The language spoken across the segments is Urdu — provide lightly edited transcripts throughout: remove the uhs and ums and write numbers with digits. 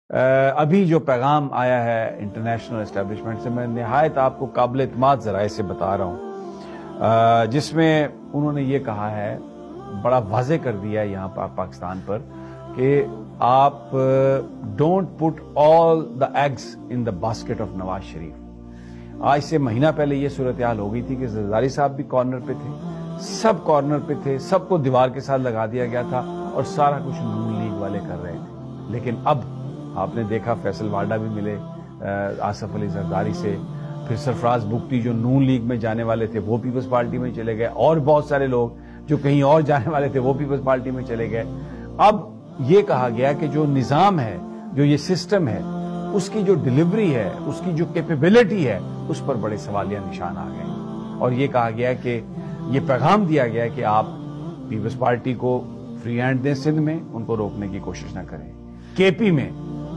ابھی جو پیغام آیا ہے انٹرنیشنل اسٹیبلشمنٹ سے، میں نہایت آپ کو قابل اعتماد ذرائع سے بتا رہا ہوں، جس میں انہوں نے یہ کہا ہے، بڑا واضح کر دیا ہے یہاں پر پاکستان پر کہ آپ don't put all the eggs in the basket of Nawaz Sharif. آج سے مہینہ پہلے یہ صورتحال ہو گئی تھی کہ زرداری صاحب بھی کارنر پہ تھے، سب کارنر پہ تھے، سب کو دیوار کے ساتھ لگا دیا گیا تھا اور سارا کچھ نون لیگ والے کر رہے تھے۔ لیکن اب آپ نے دیکھا فیصل واڈا بھی ملے آصف علی زرداری سے، پھر سرفراز بگٹی جو نون لیگ میں جانے والے تھے وہ پیپلز پارٹی میں چلے گئے، اور بہت سارے لوگ جو کہیں اور جانے والے تھے وہ پیپلز پارٹی میں چلے گئے۔ اب یہ کہا گیا کہ جو نظام ہے، جو یہ سسٹم ہے، اس کی جو ڈیلیوری ہے، اس کی جو کیپیبلٹی ہے، اس پر بڑے سوالیہ نشان آ گئے، اور یہ کہا گیا کہ یہ پیغام دیا گیا کہ آپ پیپلز پارٹی کو فری ہینڈ دیں سندھ میں، ان کو روکنے کی کوشش نہ کریں۔ کے پی میں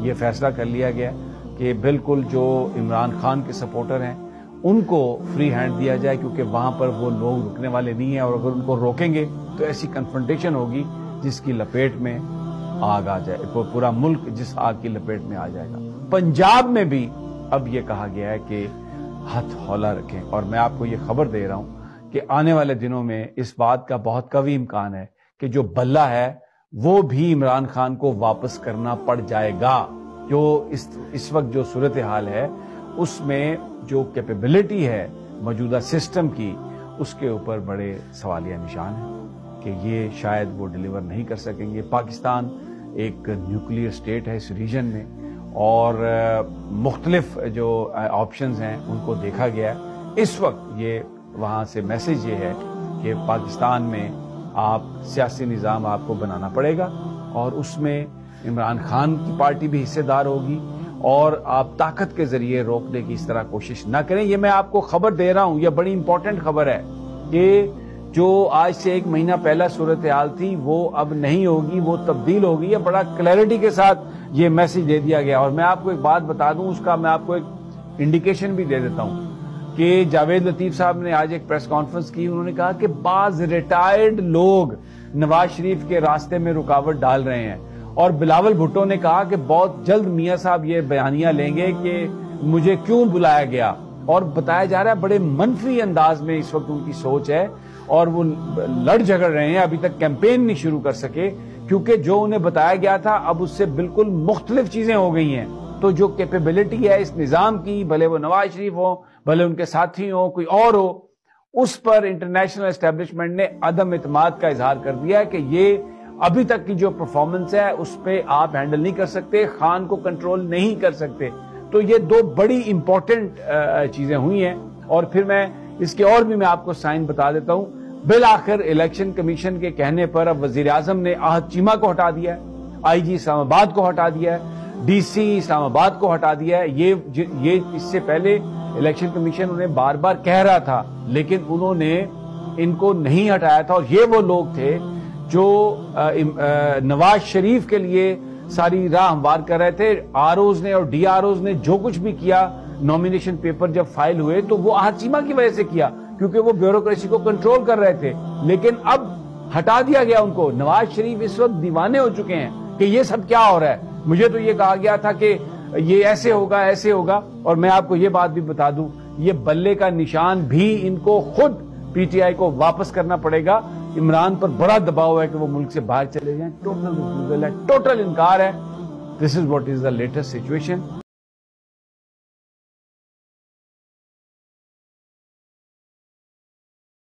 یہ فیصلہ کر لیا گیا کہ بالکل جو عمران خان کے سپورٹر ہیں ان کو فری ہینڈ دیا جائے، کیونکہ وہاں پر وہ لوگ رکنے والے نہیں ہیں، اور اگر ان کو روکیں گے تو ایسی کنفرنٹیشن ہوگی جس کی لپیٹ میں آگ آ جائے، پورا ملک جس آگ کی لپیٹ میں آ جائے گا۔ پنجاب میں بھی اب یہ کہا گیا ہے کہ ہاتھ ہولا رکھیں، اور میں آپ کو یہ خبر دے رہا ہوں کہ آنے والے دنوں میں اس بات کا بہت قوی امکان ہے کہ جو بلہ ہے وہ بھی عمران خان کو واپس کرنا پڑ جائے گا۔ جو اس وقت جو صورتحال ہے اس میں جو کیپیبلٹی ہے موجودہ سسٹم کی، اس کے اوپر بڑے سوالیہ نشان ہیں کہ یہ شاید وہ ڈیلیور نہیں کر سکیں گے۔ پاکستان ایک نیوکلیئر اسٹیٹ ہے اس ریجن میں، اور مختلف جو آپشنز ہیں ان کو دیکھا گیا ہے۔ اس وقت یہ وہاں سے میسج یہ ہے کہ پاکستان میں آپ سیاسی نظام آپ کو بنانا پڑے گا، اور اس میں عمران خان کی پارٹی بھی حصے دار ہوگی، اور آپ طاقت کے ذریعے روکنے کی اس طرح کوشش نہ کریں۔ یہ میں آپ کو خبر دے رہا ہوں، یہ بڑی امپورٹنٹ خبر ہے کہ جو آج سے ایک مہینہ پہلا صورتحال تھی وہ اب نہیں ہوگی، وہ تبدیل ہوگی۔ یہ بڑا کلیئرٹی کے ساتھ یہ میسج دے دیا گیا، اور میں آپ کو ایک بات بتا دوں، اس کا میں آپ کو ایک انڈیکیشن بھی دے دیتا ہوں کہ جاوید لطیف صاحب نے آج ایک پریس کانفرنس کی، انہوں نے کہا کہ بعض ریٹائرڈ لوگ نواز شریف کے راستے میں رکاوٹ ڈال رہے ہیں، اور بلاول بھٹو نے کہا کہ بہت جلد میاں صاحب یہ بیانیہ لیں گے کہ مجھے کیوں بلایا گیا، اور بتایا جا رہا ہے بڑے منفی انداز میں اس وقت ان کی سوچ ہے، اور وہ لڑ جھگڑ رہے ہیں، ابھی تک کیمپین نہیں شروع کر سکے، کیونکہ جو انہیں بتایا گیا تھا اب اس سے بالکل مختلف چیزیں ہو گئی ہیں۔ تو جو کیپیبلٹی ہے اس نظام کی، بھلے وہ نواز شریف ہو، بھلے ان کے ساتھی ہوں، کوئی اور ہو، اس پر انٹرنیشنل اسٹیبلشمنٹ نے عدم اعتماد کا اظہار کر دیا ہے کہ یہ ابھی تک کی جو پرفارمنس ہے اس پہ آپ ہینڈل نہیں کر سکتے، خان کو کنٹرول نہیں کر سکتے۔ تو یہ دو بڑی امپورٹنٹ چیزیں ہوئی ہیں، اور پھر میں اس کے اور بھی میں آپ کو سائن بتا دیتا ہوں۔ بالآخر الیکشن کمیشن کے کہنے پر اب وزیر اعظم نے آہد چیمہ کو ہٹا دیا ہے، آئی جی اسلام آباد کو ہٹا دیا ہے، ڈی سی اسلام آباد کو ہٹا دیا ہے۔ یہ اس سے پہلے الیکشن کمیشن انہیں بار بار کہہ رہا تھا، لیکن انہوں نے ان کو نہیں ہٹایا تھا، اور یہ وہ لوگ تھے جو نواز شریف کے لیے ساری راہ ہموار کر رہے تھے۔ آر اوز نے اور ڈی آر اوز نے جو کچھ بھی کیا، نومینیشن پیپر جب فائل ہوئے تو وہ آہد چیمہ کی وجہ سے کیا، کیونکہ وہ بیوروکریسی کو کنٹرول کر رہے تھے، لیکن اب ہٹا دیا گیا ان کو۔ نواز شریف اس وقت دیوانے ہو چکے ہیں کہ یہ سب کیا ہو رہا ہے۔ مجھے تو یہ کہا گیا تھا کہ یہ ایسے ہوگا ایسے ہوگا، اور میں آپ کو یہ بات بھی بتا دوں، یہ بلے کا نشان بھی ان کو خود پی ٹی آئی کو واپس کرنا پڑے گا۔ عمران پر بڑا دباؤ ہے کہ وہ ملک سے باہر چلے جائیں، ٹوٹل انکار ہے۔ This is what is the latest situation.